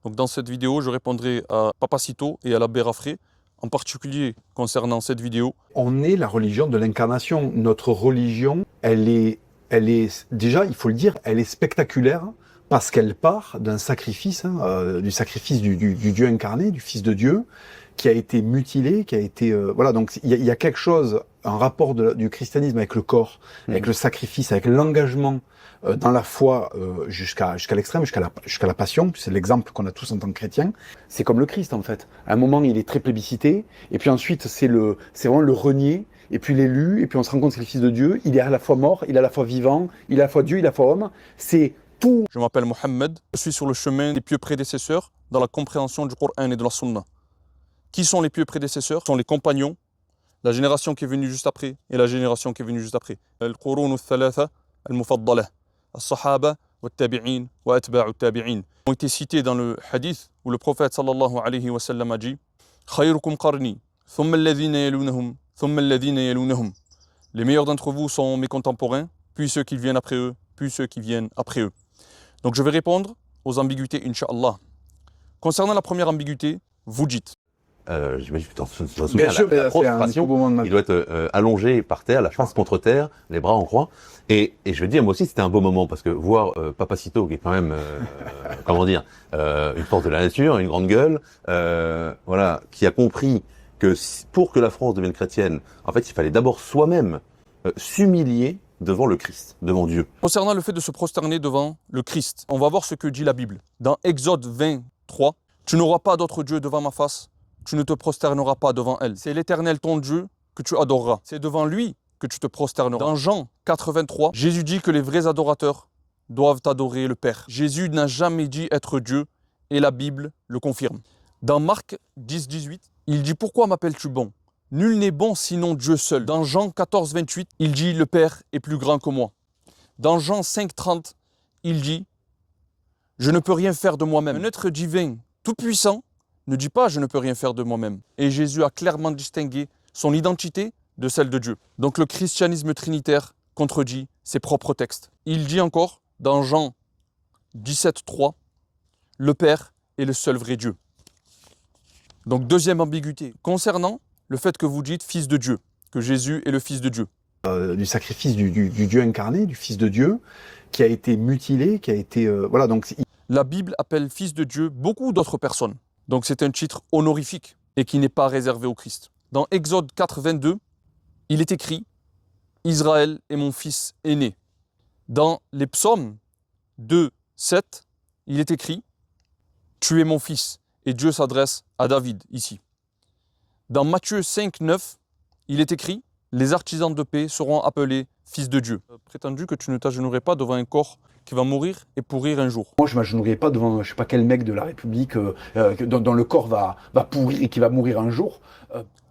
Donc dans cette vidéo, je répondrai à Papacito et à l'abbé Raffray, en particulier concernant cette vidéo. On est la religion de l'incarnation. Notre religion, elle est déjà, il faut le dire, elle est spectaculaire parce qu'elle part d'un sacrifice, du sacrifice du Dieu incarné, du Fils de Dieu, qui a été mutilé, qui a été... voilà, donc il y a quelque chose, un rapport du christianisme avec le corps, avec le sacrifice, avec l'engagement dans la foi jusqu'à l'extrême, jusqu'à la passion. C'est l'exemple qu'on a tous en tant que chrétiens. C'est comme le Christ en fait. À un moment, il est très plébiscité, et puis ensuite, c'est vraiment le renier, et puis l'élu, et puis on se rend compte que c'est le Fils de Dieu. Il est à la fois mort, il est à la fois vivant, il est à la fois Dieu, il est à la fois homme. C'est tout. Je m'appelle Mohamed, je suis sur le chemin des pieux prédécesseurs dans la compréhension du Coran et de la Sunna. Qui sont les pieux prédécesseurs? Ce sont les compagnons, la génération qui est venue juste après et la génération qui est venue juste après. Al-Qurun al-Thalatha al-Mufaddalah, al-Sahaba wa-Tabi'in wa-Atba'u tabi'in ont été cités dans le hadith où le prophète sallallahu alayhi wa sallam a dit Khayrukum qarni, thumma alladhina yalunahum, thumma alladhina yalunahum. Les meilleurs d'entre vous sont mes contemporains, puis ceux qui viennent après eux, puis ceux qui viennent après eux. Donc je vais répondre aux ambiguïtés, Inch'Allah. Concernant la première ambiguïté, vous dites. J'imagine que tu t'en souviens, la prostration, il doit être allongé par terre, la face contre terre, les bras en croix. Et je veux dire, moi aussi, c'était un beau moment, parce que voir Papacito, qui est quand même, comment dire, une force de la nature, une grande gueule, voilà, qui a compris que pour que la France devienne chrétienne, en fait, il fallait d'abord soi-même s'humilier devant le Christ, devant Dieu. Concernant le fait de se prosterner devant le Christ, on va voir ce que dit la Bible. Dans Exode 23, « Tu n'auras pas d'autre Dieu devant ma face, tu ne te prosterneras pas devant elle. C'est l'Éternel ton Dieu que tu adoreras. C'est devant lui que tu te prosterneras. » Dans Jean 4,23, Jésus dit que les vrais adorateurs doivent adorer le Père. Jésus n'a jamais dit être Dieu et la Bible le confirme. Dans Marc 10,18, il dit « Pourquoi m'appelles-tu bon ? Nul n'est bon sinon Dieu seul. » Dans Jean 14,28, il dit « Le Père est plus grand que moi. » Dans Jean 5,30, il dit « Je ne peux rien faire de moi-même. » Un être divin tout-puissant ne dit pas « je ne peux rien faire de moi-même ». Et Jésus a clairement distingué son identité de celle de Dieu. Donc le christianisme trinitaire contredit ses propres textes. Il dit encore dans Jean 17,3 « Le Père est le seul vrai Dieu ». Donc deuxième ambiguïté, concernant le fait que vous dites « Fils de Dieu », que Jésus est le Fils de Dieu. Du sacrifice du Dieu incarné, du Fils de Dieu, qui a été mutilé, qui a été... voilà, donc... La Bible appelle Fils de Dieu beaucoup d'autres personnes. Donc c'est un titre honorifique et qui n'est pas réservé au Christ. Dans Exode 4, 22, il est écrit « Israël est mon fils aîné ». Dans les psaumes 2, 7, il est écrit « Tu es mon fils ». Et Dieu s'adresse à David ici. Dans Matthieu 5, 9, il est écrit « Les artisans de paix seront appelés fils de Dieu ». Prétendu que tu ne t'agenouillerais pas devant un corps qui va mourir et pourrir un jour. Moi, je ne m'agenouillerai pas devant je ne sais pas quel mec de la République dont le corps va pourrir et qui va mourir un jour.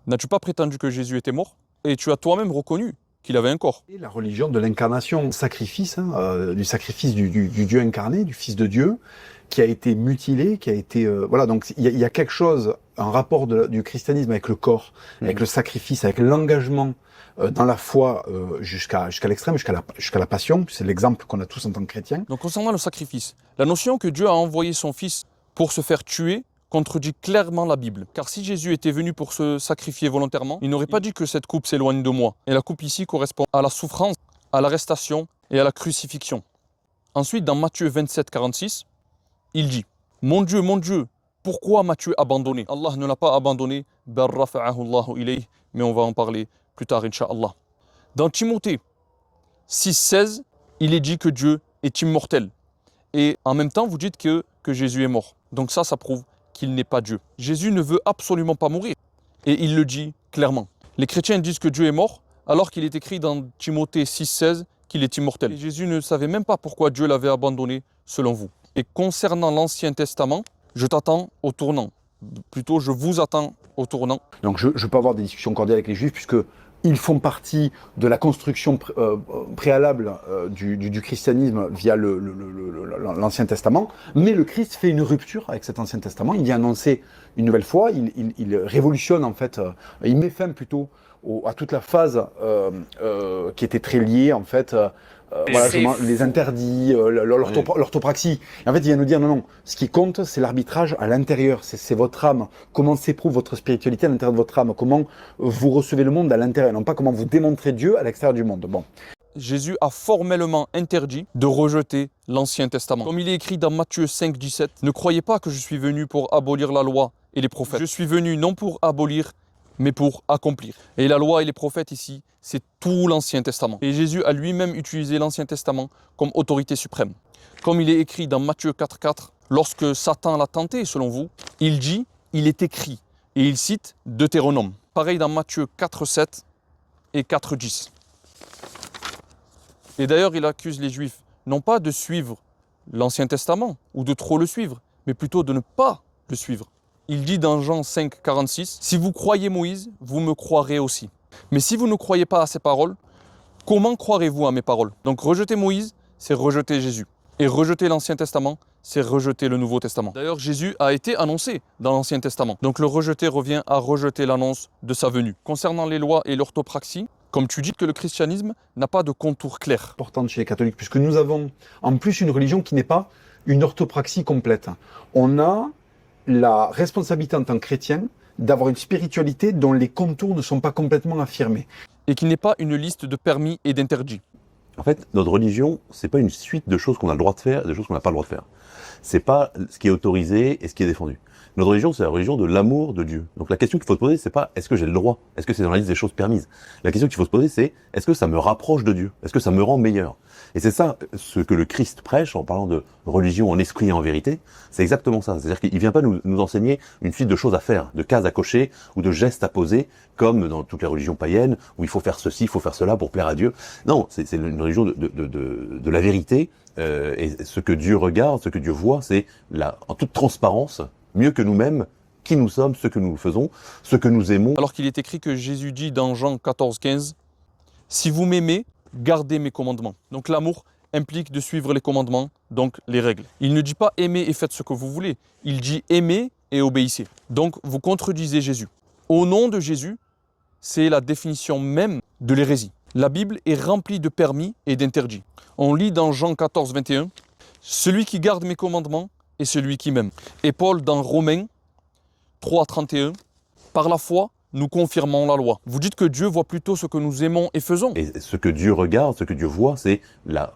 N'as-tu pas prétendu que Jésus était mort? Et tu as toi-même reconnu qu'il avait un corps. Et la religion de l'incarnation, sacrifice, du sacrifice du Dieu incarné, du Fils de Dieu, qui a été mutilé, qui a été... voilà, donc il y a quelque chose, un rapport du christianisme avec le corps, avec le sacrifice, avec l'engagement dans la foi jusqu'à l'extrême, jusqu'à la passion. C'est l'exemple qu'on a tous en tant que chrétiens. Donc concernant le sacrifice, la notion que Dieu a envoyé son Fils pour se faire tuer contredit clairement la Bible. Car si Jésus était venu pour se sacrifier volontairement, il n'aurait pas dit que cette coupe s'éloigne de moi. Et la coupe ici correspond à la souffrance, à l'arrestation et à la crucifixion. Ensuite, dans Matthieu 27, 46, il dit « Mon Dieu, pourquoi m'as-tu abandonné ?» Allah ne l'a pas abandonné, « Bal rafa'ahu Allahu ilayh » mais on va en parler plus tard, Inch'Allah. Dans Timothée 6, 16, il est dit que Dieu est immortel. Et en même temps, vous dites que Jésus est mort. Donc ça prouve qu'il n'est pas Dieu. Jésus ne veut absolument pas mourir. Et il le dit clairement. Les chrétiens disent que Dieu est mort, alors qu'il est écrit dans Timothée 6, 16 qu'il est immortel. Et Jésus ne savait même pas pourquoi Dieu l'avait abandonné, selon vous. Et concernant l'Ancien Testament, je t'attends au tournant. Plutôt, je vous attends au tournant. Donc je peux avoir des discussions cordiales avec les Juifs, puisque ils font partie de la construction préalable du christianisme via l'Ancien Testament, mais le Christ fait une rupture avec cet Ancien Testament, il vient annoncer une nouvelle foi, il révolutionne en fait, il met fin plutôt à toute la phase qui était très liée en fait. Voilà, les interdits, l'orthopraxie. Et en fait, il vient nous dire non, ce qui compte, c'est l'arbitrage à l'intérieur, c'est votre âme. Comment s'éprouve votre spiritualité à l'intérieur de votre âme? Comment vous recevez le monde à l'intérieur, non pas comment vous démontrez Dieu à l'extérieur du monde. Bon. Jésus a formellement interdit de rejeter l'Ancien Testament. Comme il est écrit dans Matthieu 5, 17, « Ne croyez pas que je suis venu pour abolir la loi et les prophètes. Je suis venu non pour abolir, mais pour accomplir. » Et la loi et les prophètes ici, c'est tout l'Ancien Testament. Et Jésus a lui-même utilisé l'Ancien Testament comme autorité suprême. Comme il est écrit dans Matthieu 4, 4, « Lorsque Satan l'a tenté, selon vous, il dit, il est écrit. » Et il cite Deutéronome. Pareil dans Matthieu 4, 7 et 4, 10. Et d'ailleurs, il accuse les Juifs, non pas de suivre l'Ancien Testament ou de trop le suivre, mais plutôt de ne pas le suivre. Il dit dans Jean 5, 46, « Si vous croyez Moïse, vous me croirez aussi. Mais si vous ne croyez pas à ses paroles, comment croirez-vous à mes paroles ?» Donc rejeter Moïse, c'est rejeter Jésus. Et rejeter l'Ancien Testament, c'est rejeter le Nouveau Testament. D'ailleurs, Jésus a été annoncé dans l'Ancien Testament. Donc le rejeter revient à rejeter l'annonce de sa venue. Concernant les lois et l'orthopraxie, comme tu dis que le christianisme n'a pas de contour clair. Importante chez les catholiques, puisque nous avons en plus une religion qui n'est pas une orthopraxie complète. On a la responsabilité en tant que chrétien d'avoir une spiritualité dont les contours ne sont pas complètement affirmés. Et qui n'est pas une liste de permis et d'interdits. En fait, notre religion, c'est pas une suite de choses qu'on a le droit de faire et de choses qu'on n'a pas le droit de faire. C'est pas ce qui est autorisé et ce qui est défendu. Notre religion, c'est la religion de l'amour de Dieu. Donc la question qu'il faut se poser, c'est pas est-ce que j'ai le droit? Est-ce que c'est dans la liste des choses permises? La question qu'il faut se poser, c'est est-ce que ça me rapproche de Dieu? Est-ce que ça me rend meilleur? Et c'est ça ce que le Christ prêche en parlant de religion en esprit et en vérité. C'est exactement ça. C'est-à-dire qu'il vient pas nous enseigner une suite de choses à faire, de cases à cocher ou de gestes à poser, comme dans toutes les religions païennes où il faut faire ceci, il faut faire cela pour plaire à Dieu. Non, c'est une religion de la vérité. Et ce que Dieu regarde, ce que Dieu voit, c'est en toute transparence, mieux que nous-mêmes, qui nous sommes, ce que nous faisons, ce que nous aimons. Alors qu'il est écrit que Jésus dit dans Jean 14, 15, « Si vous m'aimez, gardez mes commandements. » Donc l'amour implique de suivre les commandements, donc les règles. Il ne dit pas « aimez et faites ce que vous voulez ». Il dit « aimez et obéissez ». Donc vous contredisez Jésus. Au nom de Jésus, c'est la définition même de l'hérésie. La Bible est remplie de permis et d'interdits. On lit dans Jean 14, 21, « Celui qui garde mes commandements est celui qui m'aime. » Et Paul dans Romains 3, 31, « Par la foi, nous confirmons la loi. » Vous dites que Dieu voit plutôt ce que nous aimons et faisons. Et ce que Dieu regarde, ce que Dieu voit, c'est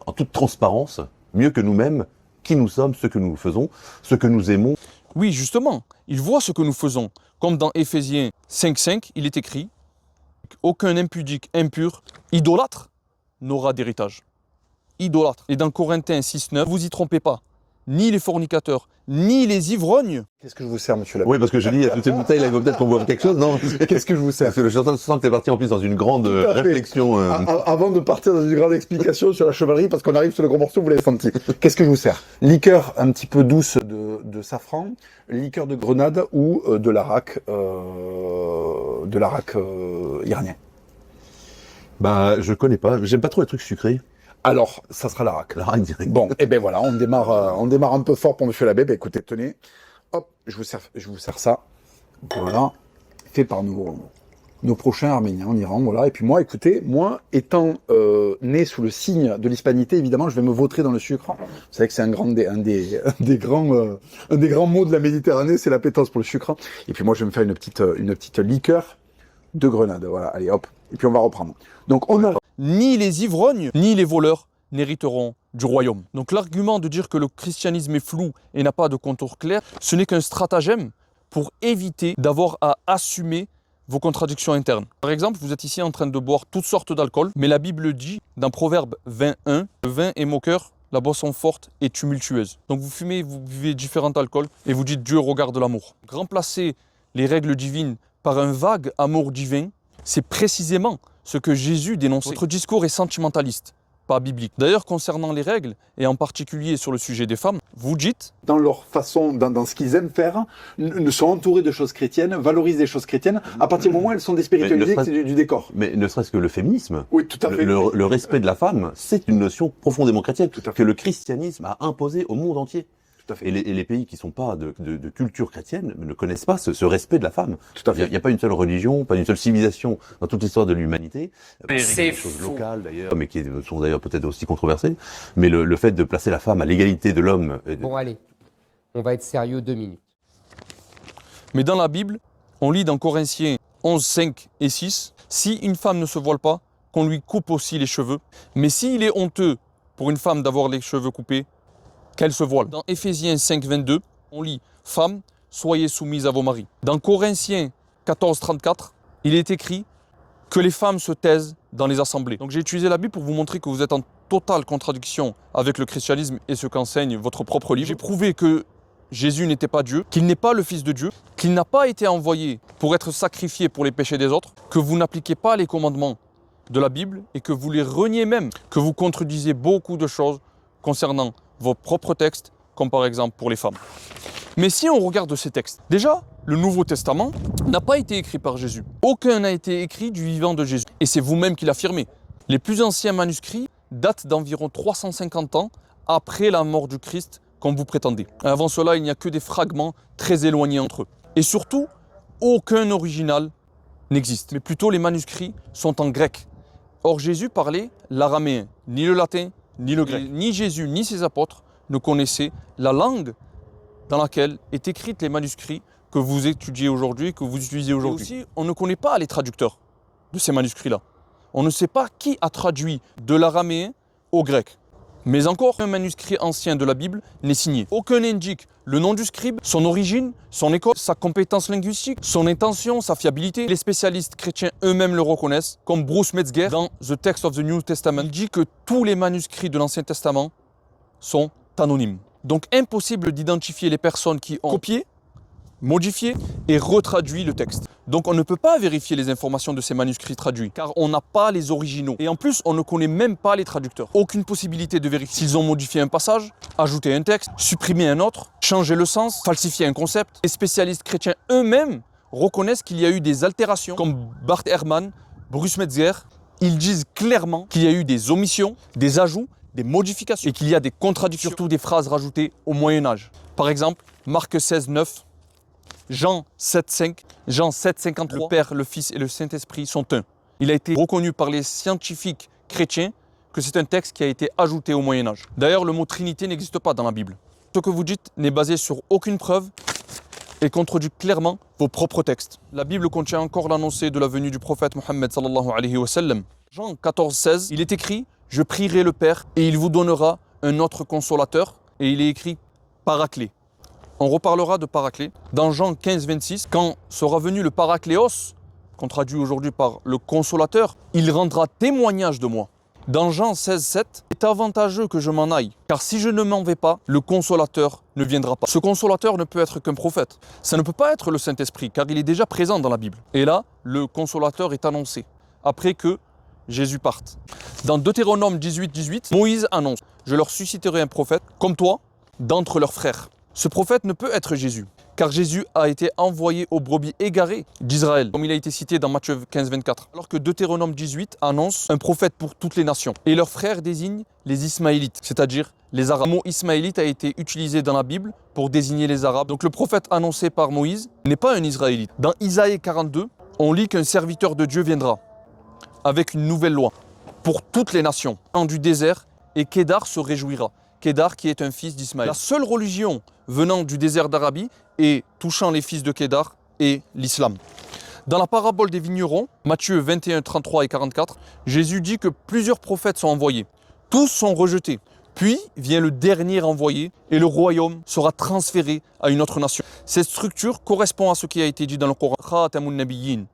en toute transparence, mieux que nous-mêmes, qui nous sommes, ce que nous faisons, ce que nous aimons. Oui, justement, il voit ce que nous faisons. Comme dans Éphésiens 5, 5, il est écrit, « Aucun impudique, impur, idolâtre n'aura d'héritage. » Idolâtre. Et dans Corinthiens 6, 9, vous y trompez pas. Ni les fornicateurs, ni les ivrognes. Qu'est-ce que je vous sers, monsieur l'abbé? Oui, parce que je dis, à toutes ces bouteilles, là, il faut peut-être qu'on boive quelque chose, non? Qu'est-ce que je vous sers? Parce que je sens que t'es parti en plus dans une grande réflexion. Avant de partir dans une grande explication sur la chevalerie, parce qu'on arrive sur le gros morceau, vous l'avez senti. Qu'est-ce que je vous sers? Liqueur un petit peu douce de safran, liqueur de grenade ou de l'arak iranien? Bah, je connais pas. J'aime pas trop les trucs sucrés. Alors, ça sera l'arak. L'arak direct. Bon, et ben voilà, on démarre un peu fort pour monsieur l'abbé. Ben écoutez, tenez, hop, je vous sers ça. Voilà, fait par nos prochains Arméniens en Iran, voilà. Et puis moi, écoutez, étant né sous le signe de l'hispanité, évidemment, je vais me vautrer dans le sucre. Vous savez que c'est un des grands mots de la Méditerranée, c'est l'appétence pour le sucre. Et puis moi, je vais me faire une petite liqueur de grenade. Voilà, allez, hop. Et puis on va reprendre. Donc on a... Ni les ivrognes, ni les voleurs n'hériteront du royaume. Donc l'argument de dire que le christianisme est flou et n'a pas de contour clair, ce n'est qu'un stratagème pour éviter d'avoir à assumer vos contradictions internes. Par exemple, vous êtes ici en train de boire toutes sortes d'alcool, mais la Bible dit dans Proverbe 21, le vin est moqueur, la boisson forte est tumultueuse. Donc vous fumez, vous buvez différents alcools et vous dites Dieu regarde l'amour. Remplacer les règles divines par un vague amour divin, c'est précisément ce que Jésus dénonçait. Votre discours est sentimentaliste, pas biblique. D'ailleurs, concernant les règles, et en particulier sur le sujet des femmes, vous dites... Dans leur façon, dans ce qu'ils aiment faire, ne sont entourés de choses chrétiennes, valorisent des choses chrétiennes, à partir du moment où elles sont déspiritualisées, c'est du décor. Mais ne serait-ce que le féminisme, oui, tout à fait. Le respect de la femme, c'est une notion profondément chrétienne, que le christianisme a imposée au monde entier. Tout à fait. Et les pays qui sont pas de culture chrétienne ne connaissent pas ce respect de la femme. Tout à fait. Il n'y a pas une seule religion, pas une seule civilisation dans toute l'histoire de l'humanité. C'est des choses locales d'ailleurs, mais qui sont d'ailleurs peut-être aussi controversées. Mais le fait de placer la femme à l'égalité de l'homme. Bon, allez, on va être sérieux 2 minutes. Mais dans la Bible, on lit dans Corinthiens 11, 5 et 6, si une femme ne se voile pas, qu'on lui coupe aussi les cheveux. Mais s'il est honteux pour une femme d'avoir les cheveux coupés, qu'elle se voile. Dans Éphésiens 5, 22, on lit « Femmes, soyez soumises à vos maris ». Dans Corinthiens 14, 34, il est écrit que les femmes se taisent dans les assemblées. Donc j'ai utilisé la Bible pour vous montrer que vous êtes en totale contradiction avec le christianisme et ce qu'enseigne votre propre livre. J'ai prouvé que Jésus n'était pas Dieu, qu'il n'est pas le Fils de Dieu, qu'il n'a pas été envoyé pour être sacrifié pour les péchés des autres, que vous n'appliquez pas les commandements de la Bible et que vous les reniez même, que vous contredisez beaucoup de choses concernant vos propres textes, comme par exemple pour les femmes. Mais si on regarde ces textes, déjà, le Nouveau Testament n'a pas été écrit par Jésus. Aucun n'a été écrit du vivant de Jésus. Et c'est vous-même qui l'affirmez. Les plus anciens manuscrits datent d'environ 350 ans après la mort du Christ, comme vous prétendez. Avant cela, il n'y a que des fragments très éloignés entre eux. Et surtout, aucun original n'existe. Mais plutôt, les manuscrits sont en grec. Or, Jésus parlait l'araméen, ni le latin, ni le grec. Ni Jésus, ni ses apôtres ne connaissaient la langue dans laquelle est écrite les manuscrits que vous étudiez aujourd'hui, que vous utilisez aujourd'hui. Et aussi, on ne connaît pas les traducteurs de ces manuscrits-là. On ne sait pas qui a traduit de l'araméen au grec. Mais encore, un manuscrit ancien de la Bible n'est signé. Aucun n'indique le nom du scribe, son origine, son école, sa compétence linguistique, son intention, sa fiabilité. Les spécialistes chrétiens eux-mêmes le reconnaissent, comme Bruce Metzger dans The Text of the New Testament. Il dit que tous les manuscrits de l'Ancien Testament sont anonymes. Donc impossible d'identifier les personnes qui ont copié, modifié et retraduit le texte. Donc on ne peut pas vérifier les informations de ces manuscrits traduits, car on n'a pas les originaux. Et en plus, on ne connaît même pas les traducteurs. Aucune possibilité de vérifier s'ils ont modifié un passage, ajouté un texte, supprimé un autre, changé le sens, falsifié un concept. Les spécialistes chrétiens eux-mêmes reconnaissent qu'il y a eu des altérations, comme Bart Ehrman, Bruce Metzger. Ils disent clairement qu'il y a eu des omissions, des ajouts, des modifications, et qu'il y a des contradictions, surtout des phrases rajoutées au Moyen-Âge. Par exemple, Marc 16, 9, Jean 7, 5, Jean 7, 53, le Père, le Fils et le Saint-Esprit sont un. Il a été reconnu par les scientifiques chrétiens que c'est un texte qui a été ajouté au Moyen-Âge. D'ailleurs, le mot Trinité n'existe pas dans la Bible. Ce que vous dites n'est basé sur aucune preuve et contredit clairement vos propres textes. La Bible contient encore l'annoncé de la venue du prophète Mohammed sallallahu alayhi wa sallam. Jean 14, 16, il est écrit « Je prierai le Père et il vous donnera un autre consolateur » et il est écrit « Paraclet ». On reparlera de Paraclet dans Jean 15, 26. Quand sera venu le Paracléos, qu'on traduit aujourd'hui par le consolateur, il rendra témoignage de moi. Dans Jean 16, 7, c'est avantageux que je m'en aille, car si je ne m'en vais pas, le consolateur ne viendra pas. Ce consolateur ne peut être qu'un prophète. Ça ne peut pas être le Saint-Esprit, car il est déjà présent dans la Bible. Et là, le consolateur est annoncé, après que Jésus parte. Dans Deutéronome 18, 18, Moïse annonce « Je leur susciterai un prophète, comme toi, d'entre leurs frères ». Ce prophète ne peut être Jésus, car Jésus a été envoyé aux brebis égarées d'Israël, comme il a été cité dans Matthieu 15, 24. Alors que Deutéronome 18 annonce un prophète pour toutes les nations. Et leurs frères désignent les Ismaélites, c'est-à-dire les Arabes. Le mot Ismaélite a été utilisé dans la Bible pour désigner les Arabes. Donc le prophète annoncé par Moïse n'est pas un Israélite. Dans Isaïe 42, on lit qu'un serviteur de Dieu viendra avec une nouvelle loi pour toutes les nations du désert, et Kédar se réjouira. Kédar qui est un fils d'Ismaël. La seule religion venant du désert d'Arabie et touchant les fils de Kédar est l'islam. Dans la parabole des vignerons, Matthieu 21, 33 et 44, Jésus dit que plusieurs prophètes sont envoyés. Tous sont rejetés. Puis vient le dernier envoyé et le royaume sera transféré à une autre nation. Cette structure correspond à ce qui a été dit dans le Coran, Khatamun Nabiyyin,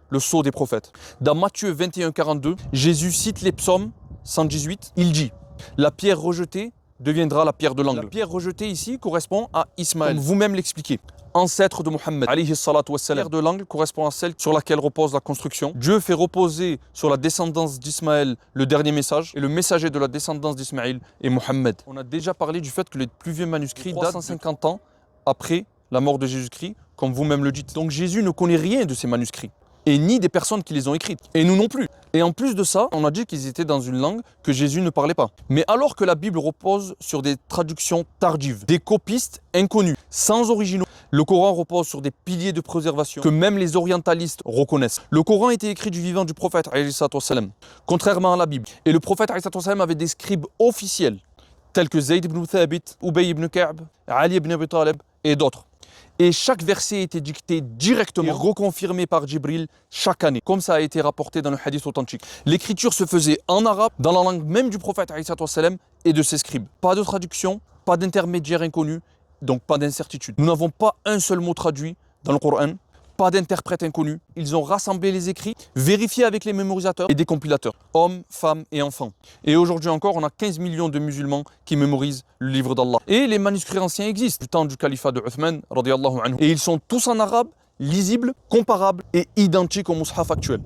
le sceau des prophètes. Dans Matthieu 21, 42, Jésus cite les psaumes 118. Il dit « La pierre rejetée deviendra la pierre de l'angle ». La pierre rejetée ici correspond à Ismaël, comme vous-même l'expliquez, ancêtre de Mohammed. La pierre de l'angle correspond à celle sur laquelle repose la construction. Dieu fait reposer sur la descendance d'Ismaël le dernier message, et le messager de la descendance d'Ismaël est Mohammed. On a déjà parlé du fait que les plus vieux manuscrits datent 350 ans après la mort de Jésus-Christ, comme vous-même le dites. Donc Jésus ne connaît rien de ces manuscrits. et ni des personnes qui les ont écrites. Et nous non plus. Et en plus de ça, on a dit qu'ils étaient dans une langue que Jésus ne parlait pas. Mais alors que la Bible repose sur des traductions tardives, des copistes inconnus, sans originaux, le Coran repose sur des piliers de préservation que même les orientalistes reconnaissent. Le Coran était écrit du vivant du prophète, contrairement à la Bible. Et le prophète avait des scribes officiels, tels que Zayd ibn Thabit, Ubay ibn Ka'b, Ali ibn Abi Talib et d'autres. Et chaque verset était dicté directement et reconfirmé par Jibril chaque année, comme ça a été rapporté dans le hadith authentique. L'écriture se faisait en arabe, dans la langue même du prophète et de ses scribes. Pas de traduction, pas d'intermédiaire inconnu, donc pas d'incertitude. Nous n'avons pas un seul mot traduit dans le Coran, pas d'interprète inconnu. Ils ont rassemblé les écrits, vérifié avec les mémorisateurs et des compilateurs, hommes, femmes et enfants. Et aujourd'hui encore, on a 15 millions de musulmans qui mémorisent le livre d'Allah. Et les manuscrits anciens existent, du temps du califat de Uthman, radiyallahu anhu. Et ils sont tous en arabe, lisibles, comparables et identiques au mushaf actuel.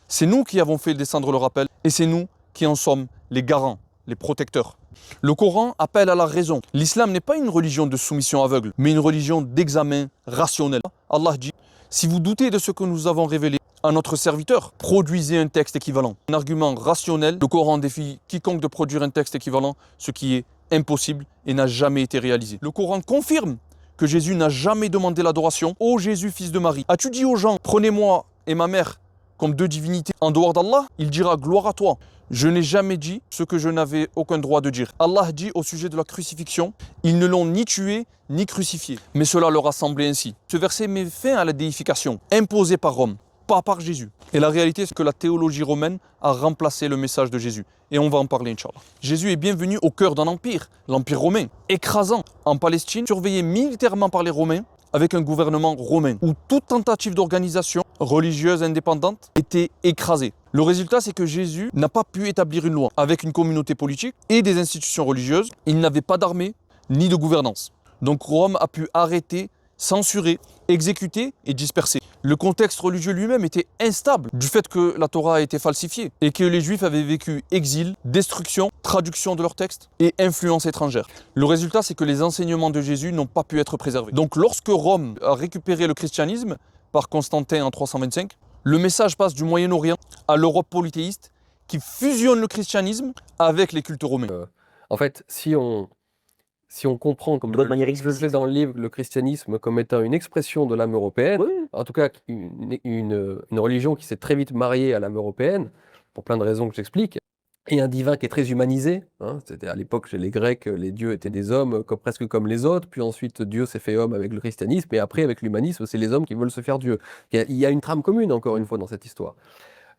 C'est nous qui avons fait descendre le rappel et c'est nous qui en sommes les garants, les protecteurs. Le Coran appelle à la raison. L'islam n'est pas une religion de soumission aveugle, mais une religion d'examen rationnel. Allah dit, si vous doutez de ce que nous avons révélé à notre serviteur, produisez un texte équivalent. Un argument rationnel, le Coran défie quiconque de produire un texte équivalent, ce qui est impossible et n'a jamais été réalisé. Le Coran confirme que Jésus n'a jamais demandé l'adoration. Ô Jésus, fils de Marie, as-tu dit aux gens, prenez-moi et ma mère comme deux divinités en dehors d'Allah? Il dira, gloire à toi. Je n'ai jamais dit ce que je n'avais aucun droit de dire. Allah dit au sujet de la crucifixion, ils ne l'ont ni tué ni crucifié, mais cela leur a semblé ainsi. Ce verset met fin à la déification imposée par Rome, pas par Jésus. Et la réalité, c'est que la théologie romaine a remplacé le message de Jésus. Et on va en parler, Inch'Allah. Jésus est bienvenu au cœur d'un empire, l'empire romain, écrasant en Palestine, surveillé militairement par les Romains, avec un gouvernement romain, où toute tentative d'organisation religieuse indépendante était écrasée. Le résultat, c'est que Jésus n'a pas pu établir une loi avec une communauté politique et des institutions religieuses. Il n'avait pas d'armée ni de gouvernance. Donc Rome a pu arrêter, censurer, exécuter et disperser. Le contexte religieux lui-même était instable du fait que la Torah a été falsifiée et que les Juifs avaient vécu exil, destruction, traduction de leurs textes et influence étrangère. Le résultat, c'est que les enseignements de Jésus n'ont pas pu être préservés. Donc lorsque Rome a récupéré le christianisme par Constantin en 325, le message passe du Moyen-Orient à l'Europe polythéiste qui fusionne le christianisme avec les cultes romains. En fait, si on comprend, comme je le fais dans le livre, le christianisme comme étant une expression de l'âme européenne, oui. En tout cas une religion qui s'est très vite mariée à l'âme européenne, pour plein de raisons que j'explique, et un divin qui est très humanisé. C'était à l'époque, chez les Grecs, les dieux étaient des hommes presque comme les autres, puis ensuite Dieu s'est fait homme avec le christianisme, et après avec l'humanisme, c'est les hommes qui veulent se faire Dieu. Il y a une trame commune, encore une fois, dans cette histoire.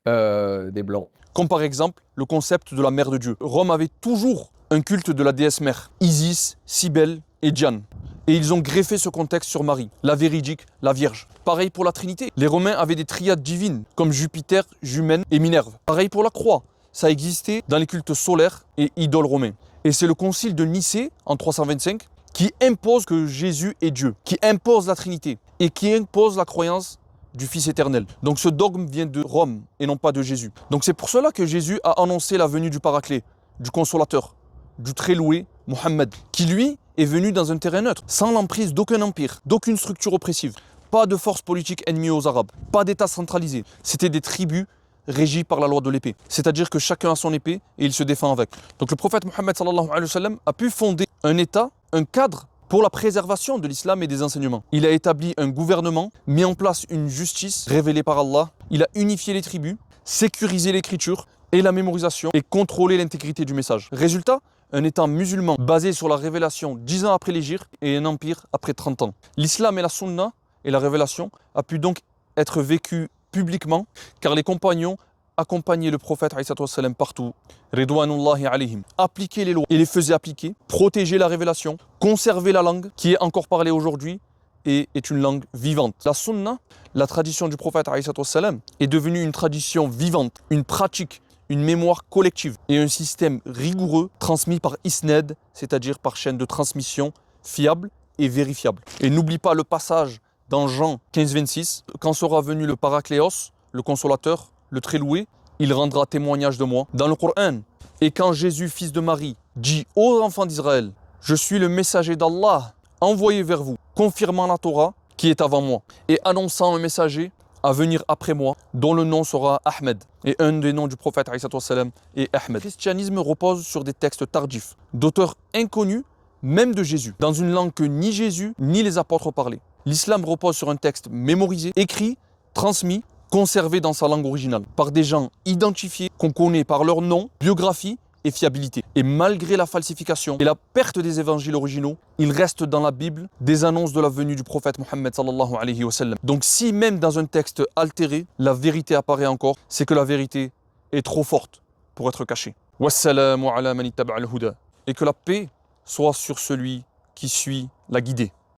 Des Blancs. Comme par exemple le concept de la mère de Dieu. Rome avait toujours un culte de la déesse mère, Isis, Cybèle et Diane. Et ils ont greffé ce contexte sur Marie, la véridique, la Vierge. Pareil pour la Trinité. Les Romains avaient des triades divines, comme Jupiter, Jumène et Minerve. Pareil pour la croix. Ça existait dans les cultes solaires et idoles romains. Et c'est le concile de Nicée, en 325, qui impose que Jésus est Dieu, qui impose la Trinité et qui impose la croyance du Fils éternel. Donc ce dogme vient de Rome et non pas de Jésus. Donc c'est pour cela que Jésus a annoncé la venue du Paraclet, du Consolateur, du très loué Mohammed, qui lui est venu dans un terrain neutre, sans l'emprise d'aucun empire, d'aucune structure oppressive, pas de force politique ennemie aux Arabes, pas d'État centralisé. C'était des tribus régies par la loi de l'épée. C'est-à-dire que chacun a son épée et il se défend avec. Donc le prophète Mohammed sallallahu alayhi wa sallam a pu fonder un État, un cadre pour la préservation de l'islam et des enseignements. Il a établi un gouvernement, mis en place une justice révélée par Allah, il a unifié les tribus, sécurisé l'écriture et la mémorisation et contrôlé l'intégrité du message. Résultat, un État musulman basé sur la révélation 10 ans après l'Hégire et un empire après 30 ans. L'islam et la sunna et la révélation a pu donc être vécu publiquement car les compagnons accompagnaient le prophète partout. Ridwanullahi alayhim. Appliquer les lois et les faisaient appliquer, protéger la révélation, conserver la langue qui est encore parlée aujourd'hui et est une langue vivante. La sunna, la tradition du prophète est devenue une tradition vivante, une pratique, une mémoire collective et un système rigoureux transmis par isnad, c'est-à-dire par chaîne de transmission fiable et vérifiable. Et n'oublie pas le passage dans Jean 15-26, quand sera venu le Paracléos, le Consolateur, le très loué, il rendra témoignage de moi. Dans le Coran, et quand Jésus, fils de Marie, dit aux enfants d'Israël, je suis le messager d'Allah envoyé vers vous, confirmant la Torah qui est avant moi, et annonçant un messager à venir après moi, dont le nom sera Ahmed. Et un des noms du prophète est Ahmed. Le christianisme repose sur des textes tardifs, d'auteurs inconnus, même de Jésus, dans une langue que ni Jésus ni les apôtres parlaient. L'islam repose sur un texte mémorisé, écrit, transmis, conservé dans sa langue originale, par des gens identifiés, qu'on connaît par leur nom, biographie et fiabilité. Et malgré la falsification et la perte des évangiles originaux, il reste dans la Bible des annonces de la venue du prophète Mohammed sallallahu alayhi wa sallam. Donc si même dans un texte altéré, la vérité apparaît encore, c'est que la vérité est trop forte pour être cachée. Wassalamu ala man ittaba'a al-huda. Et que la paix soit sur celui qui suit la guidée.